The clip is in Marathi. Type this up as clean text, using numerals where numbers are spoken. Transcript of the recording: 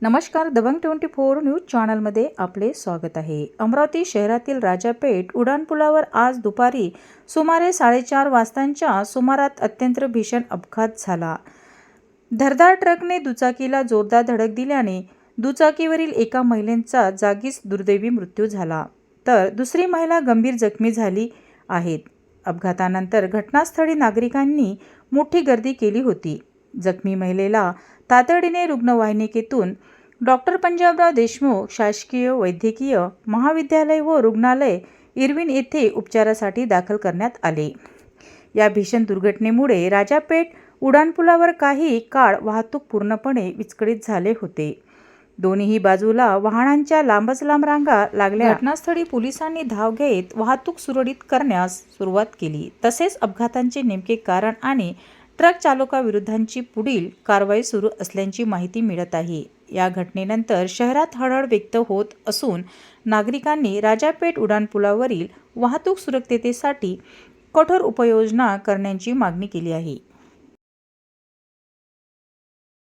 नमस्कार, दबंग 24 न्यूज चॅनलमध्ये आपले स्वागत आहे। अमरावती शहरातील राजापेठ उड्डाणपुलावर आज दुपारी सुमारे 4:30 वाजताच्या सुमारात अत्यंत भीषण अपघात झाला। धारदार ट्रकने दुचाकीला जोरदार धडक दिल्याने दुचाकीवरील एका महिलेचा जागीच दुर्दैवी मृत्यू झाला, तर दुसरी महिला गंभीर जखमी झाली आहे। अपघातानंतर घटनास्थळी नागरिकांनी मोठी गर्दी केली होती। जखमी महिलेला तातडीने रुग्णवाहिकेतून डॉक्टर पंजाबराव देशमुख शासकीय वैद्यकीय महाविद्यालय व रुग्णालय इरविन येथे उपचारासाठी दाखल करण्यात आले। या भीषण दुर्घटनेमुळे राजापेठ उड्डाणपुलावर काही काळ वाहतूक पूर्णपणे विस्कळीत झाले होते। दोन्ही बाजूला वाहनांच्या लांबच लांब रांगा लागल्या। घटनास्थळी पोलिसांनी धाव घेत वाहतूक सुरळीत करण्यास सुरुवात केली। तसेच अपघाताचे नेमके कारण आणि ट्रक चालकाविरुद्धची पुढील कारवाई सुरू असल्याची माहिती मिळत आहे। या घटनेनंतर शहरात हळहळ व्यक्त होत असून नागरिकांनी राजापेठ उड्डाणपुलावरील वाहतूक सुरक्षिततेसाठी कठोर उपाययोजना करण्याची मागणी केली आहे।